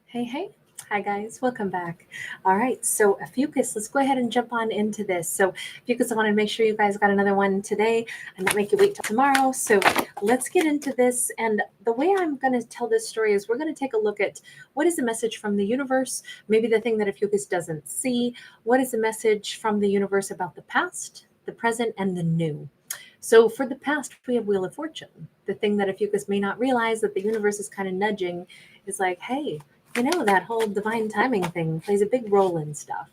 Hey, hey. Hi, guys. Welcome back. All right. So, Ophiuchus, let's go ahead and jump on into this. So, Ophiuchus, I want to make sure you guys got another one today and not make you wait till tomorrow. So, let's get into this. And the way I'm going to tell this story is we're going to take a look at what is the message from the universe, maybe the thing that Ophiuchus doesn't see. What is the message from the universe about the past, the present, and the new? So, for the past, we have Wheel of Fortune. The thing that Ophiuchus may not realize that the universe is kind of nudging is like, hey, that whole divine timing thing plays a big role in stuff.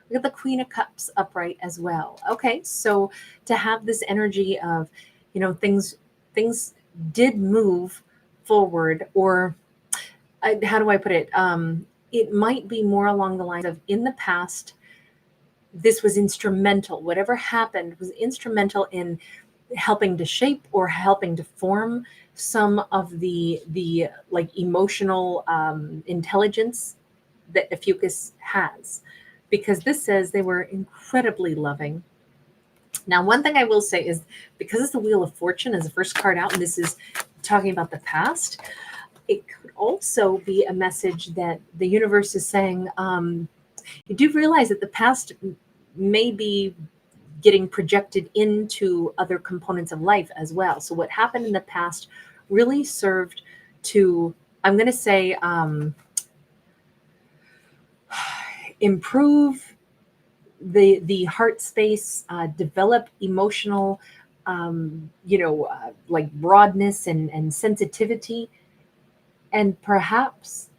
We got the Queen of Cups upright as well. Okay, so to have this energy of, things did move forward, or how do I put it? It might be more along the lines of in the past, this was instrumental. Whatever happened was instrumental in helping to shape or helping to form some of the like emotional intelligence that Ophiuchus has, because this says they were incredibly loving. Now, one thing I will say is, because it's the Wheel of Fortune as the first card out, and this is talking about the past, it could also be a message that the universe is saying, you do realize that the past may be getting projected into other components of life as well. So what happened in the past really served to, I'm going to say, improve the heart space, develop emotional, like broadness and sensitivity, and perhaps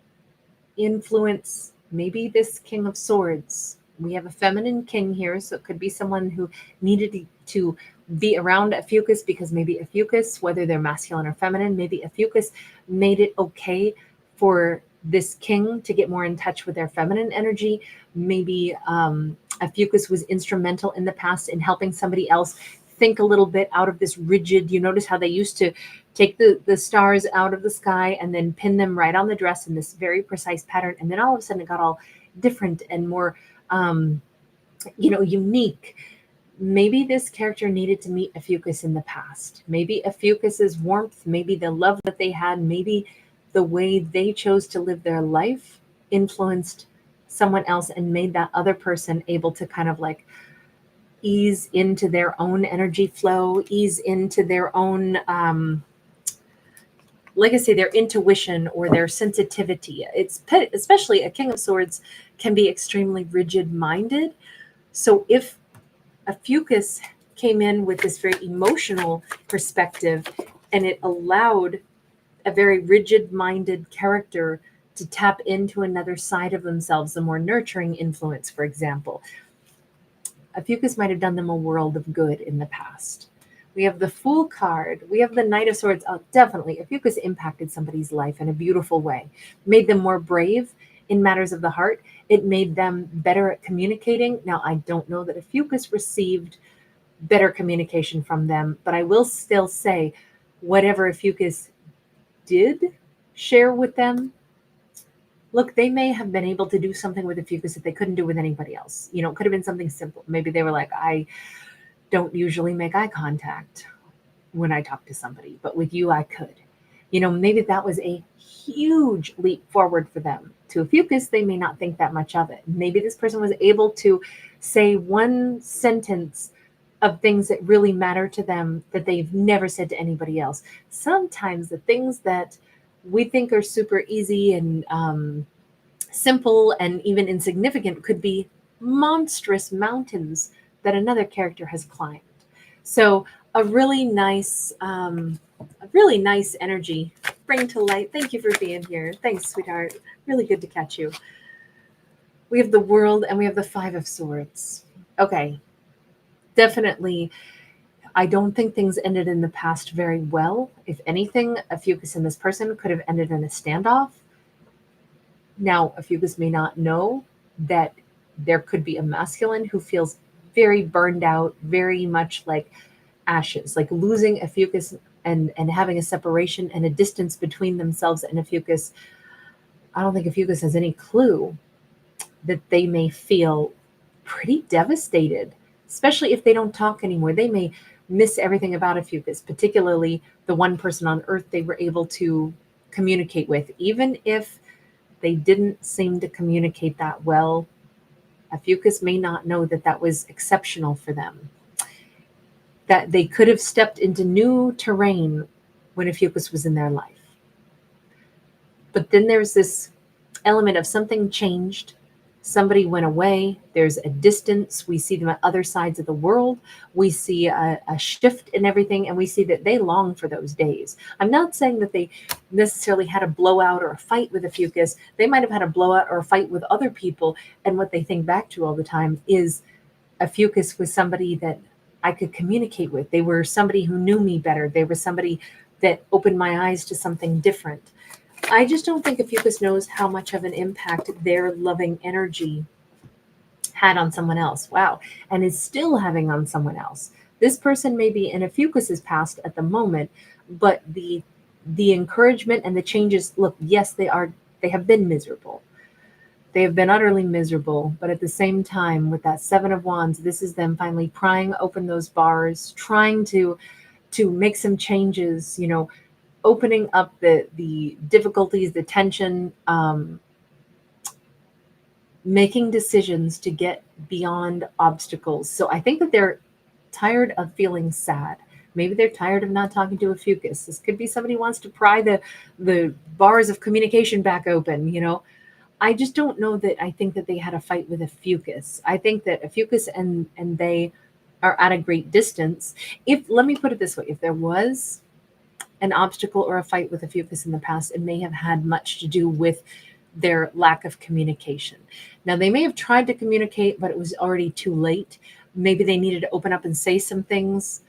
influence maybe this King of Swords. We have a feminine king here, so it could be someone who needed to be around Ophiuchus, because maybe Ophiuchus, whether they're masculine or feminine, maybe Ophiuchus made it okay for this king to get more in touch with their feminine energy. Maybe Ophiuchus was instrumental in the past in helping somebody else think a little bit out of this rigid. You notice how they used to take the stars out of the sky and then pin them right on the dress in this very precise pattern. And then all of a sudden it got all different and more, unique. Maybe this character needed to meet Ophiuchus in the past. Maybe Ophiuchus's warmth, maybe the love that they had, maybe the way they chose to live their life influenced someone else and made that other person able to kind of like ease into their own energy flow, ease into their own, like I say, their intuition or their sensitivity. It's especially a King of Swords can be extremely rigid minded. So if Ophiuchus came in with this very emotional perspective, and it allowed a very rigid minded character to tap into another side of themselves, a more nurturing influence, for example, Ophiuchus might have done them a world of good in the past. We have the Fool card. We have the Knight of Swords. Oh, definitely, Ophiuchus impacted somebody's life in a beautiful way, made them more brave in matters of the heart. It made them better at communicating. Now, I don't know that Ophiuchus received better communication from them, but I will still say whatever Ophiuchus did share with them, look, they may have been able to do something with Ophiuchus that they couldn't do with anybody else. It could have been something simple. Maybe they were like, I don't usually make eye contact when I talk to somebody, but with you, I could. Maybe that was a huge leap forward for them. To Ophiuchus, they may not think that much of it. Maybe this person was able to say one sentence of things that really matter to them that they've never said to anybody else. Sometimes the things that we think are super easy and simple and even insignificant could be monstrous mountains that another character has climbed. So a really nice energy. Bring to light. Thank you for being here. Thanks, sweetheart. Really good to catch you. We have the World and we have the Five of Swords. Okay. Definitely, I don't think things ended in the past very well. If anything, Ophiuchus and this person could have ended in a standoff. Now, Ophiuchus may not know that there could be a masculine who feels very burned out, very much like ashes, like losing Ophiuchus and having a separation and a distance between themselves and Ophiuchus. I don't think Ophiuchus has any clue that they may feel pretty devastated, especially if they don't talk anymore. They may miss everything about Ophiuchus, particularly the one person on Earth they were able to communicate with, even if They didn't seem to communicate that well. Ophiuchus may not know that that was exceptional for them, that they could have stepped into new terrain when Ophiuchus was in their life. But then there's this element of something changed. Somebody went away. There's a distance. We see them at other sides of the world. We see a shift in everything, and we see that they long for those days. I'm not saying that they necessarily had a blowout or a fight with Ophiuchus. They might have had a blowout or a fight with other people, and what they think back to all the time is Ophiuchus was somebody that I could communicate with. They were somebody who knew me better. They were somebody that opened my eyes to something different. I just don't think Ophiuchus knows how much of an impact their loving energy had on someone else. Wow. And is still having on someone else. This person may be in Ophiuchus's past at the moment, but the encouragement and the changes, look, yes, they have been miserable. They have been utterly miserable, but at the same time, with that Seven of Wands, this is them finally prying open those bars, trying to make some changes, opening up the difficulties, the tension, making decisions to get beyond obstacles. So I think that they're tired of feeling sad. Maybe they're tired of not talking to Ophiuchus. This could be somebody who wants to pry the bars of communication back open, I just don't know that I think that they had a fight with Ophiuchus. I think that Ophiuchus and they are at a great distance. Let me put it this way, if there was an obstacle or a fight with Ophiuchus in the past, it may have had much to do with their lack of communication. Now, they may have tried to communicate, but it was already too late. Maybe they needed to open up and say some things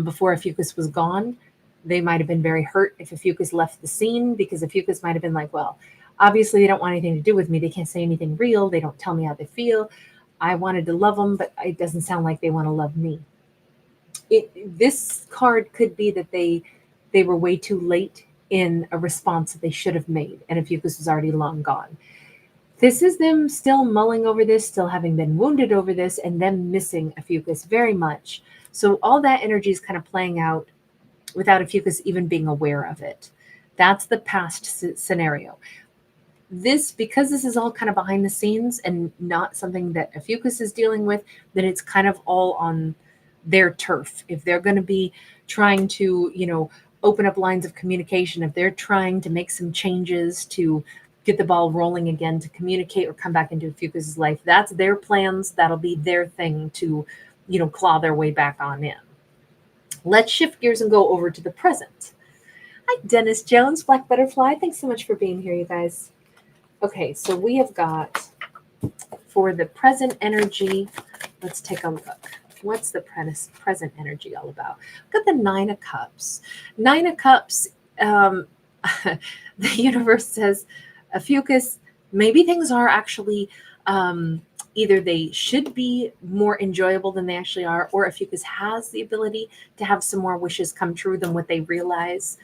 before Ophiuchus was gone. They might have been very hurt if Ophiuchus left the scene, because Ophiuchus might have been like, well, obviously they don't want anything to do with me. They can't say anything real. They don't tell me how they feel. I wanted to love them, but it doesn't sound like they want to love me. This card could be that they were way too late in a response that they should have made, and Ophiuchus was already long gone. This is them still mulling over this, still having been wounded over this, and them missing Ophiuchus very much. So all that energy is kind of playing out without Ophiuchus even being aware of it. That's the past scenario. Because this is all kind of behind the scenes and not something that Ophiuchus is dealing with, then it's kind of all on their turf. If they're going to be trying to, open up lines of communication, if they're trying to make some changes to get the ball rolling again, to communicate or come back into Ophiuchus's life, that's their plans. That'll be their thing to, claw their way back on in. Let's shift gears and go over to the present. Hi, Dennis Jones, Black Butterfly. Thanks so much for being here, you guys. Okay, so we have got, for the present energy, let's take a look. What's the present energy all about? We've got the Nine of Cups. Nine of Cups, the universe says, Ophiuchus, maybe things are actually, either they should be more enjoyable than they actually are, or Ophiuchus has the ability to have some more wishes come true than what they realize.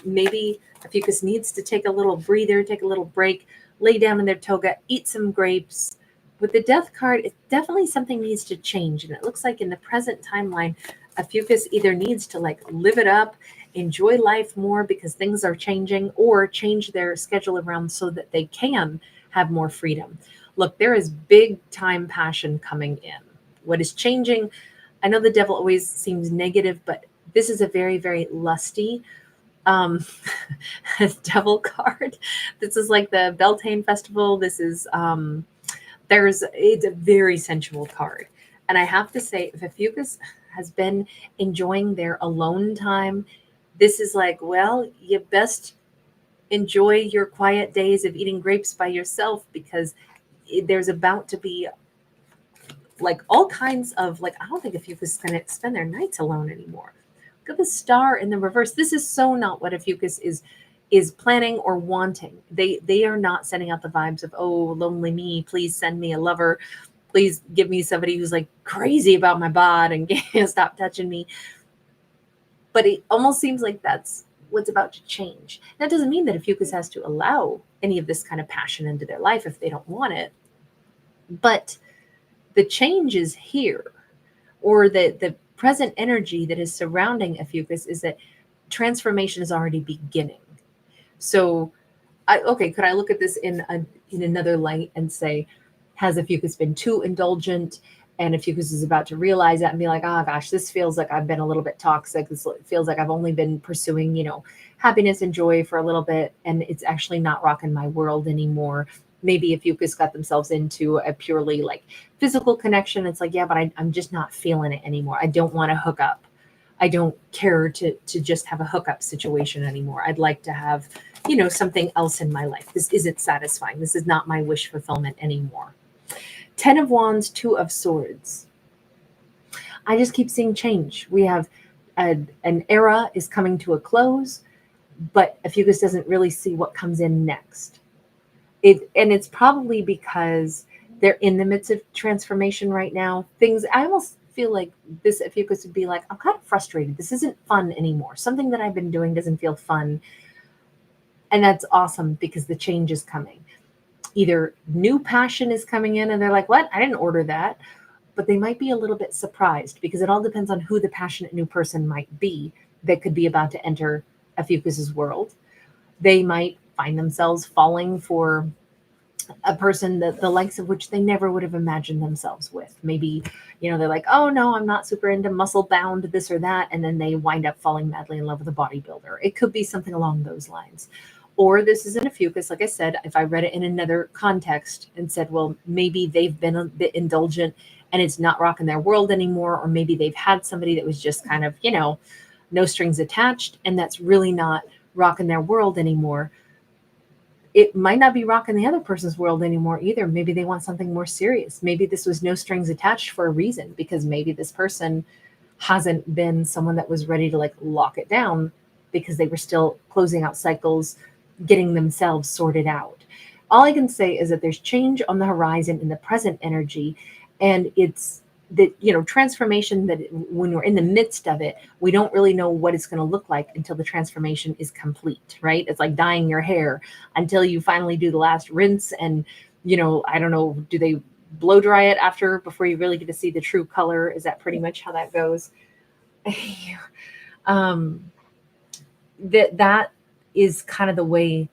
Maybe Ophiuchus needs to take a little breather, take a little break, lay down in their toga, eat some grapes. With the Death card, it definitely something needs to change. And it looks like in the present timeline, Ophiuchus either needs to live it up, enjoy life more because things are changing, or change their schedule around so that they can have more freedom. Look, there is big time passion coming in. What is changing? I know the Devil always seems negative, but this is a very, very lusty Devil card. This is like the Beltane Festival. This is it's a very sensual card. And I have to say, if Ophiuchus has been enjoying their alone time, this is like, well, you best enjoy your quiet days of eating grapes by yourself, because there's about to be all kinds of I don't think Ophiuchus is going to spend their nights alone anymore. Look at the Star in the reverse. This is so not what Ophiuchus is planning or wanting. They are not sending out the vibes of, oh, lonely me, please send me a lover. Please give me somebody who's crazy about my bod and can't stop touching me. But it almost seems like that's what's about to change. That doesn't mean that Ophiuchus has to allow any of this kind of passion into their life if they don't want it. But the change is here, or the present energy that is surrounding Ophiuchus is that transformation is already beginning. So Okay, could I look at this in another light and say, has Ophiuchus been too indulgent? And Ophiuchus is about to realize that and be like, oh gosh, this feels like I've been a little bit toxic. This feels like I've only been pursuing, happiness and joy for a little bit, and it's actually not rocking my world anymore. Maybe Ophiuchus got themselves into a purely like physical connection. It's like, yeah, but I'm just not feeling it anymore. I don't want to hook up. I don't care to just have a hookup situation anymore. I'd like to have, something else in my life. This isn't satisfying. This is not my wish fulfillment anymore. 10 of Wands, 2 of Swords. I just keep seeing change. We have an era is coming to a close, but Ophiuchus doesn't really see what comes in next. And it's probably because they're in the midst of transformation right now. I almost feel like this Ophiuchus would be like, I'm kind of frustrated. This isn't fun anymore. Something that I've been doing doesn't feel fun. And that's awesome because the change is coming. Either new passion is coming in and they're like, what? I didn't order that. But they might be a little bit surprised because it all depends on who the passionate new person might be that could be about to enter Ophiuchus's world. They might find themselves falling for a person that the likes of which they never would have imagined themselves with. Maybe, they're like, oh no, I'm not super into muscle bound this or that. And then they wind up falling madly in love with a bodybuilder. It could be something along those lines. Or this is an Ophiuchus, like I said, if I read it in another context and said, well, maybe they've been a bit indulgent and it's not rocking their world anymore. Or maybe they've had somebody that was just kind of, no strings attached, and that's really not rocking their world anymore. It might not be rocking the other person's world anymore either. Maybe they want something more serious. Maybe this was no strings attached for a reason, because maybe this person hasn't been someone that was ready to like lock it down because they were still closing out cycles, getting themselves sorted out. All I can say is that there's change on the horizon in the present energy, and it's that, transformation that when we're in the midst of it, we don't really know what it's going to look like until the transformation is complete, right? It's like dyeing your hair until you finally do the last rinse. And, I don't know, do they blow dry it before you really get to see the true color? Is that pretty much how that goes? That is kind of the way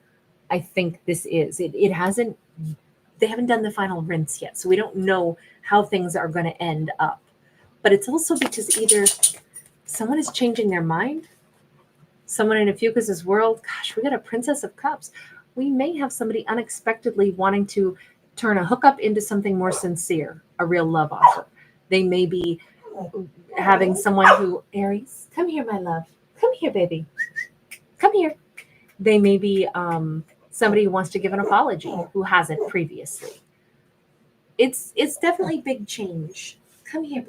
I think this is. They haven't done the final rinse yet, so we don't know how things are going to end up. But it's also because either someone is changing their mind, someone in Ophiuchus's world, gosh, we got a Princess of Cups. We may have somebody unexpectedly wanting to turn a hookup into something more sincere, a real love offer. They may be having someone who, Aries, come here, my love. Come here, baby. Come here. They may be somebody who wants to give an apology who hasn't previously. It's definitely big change. Come here.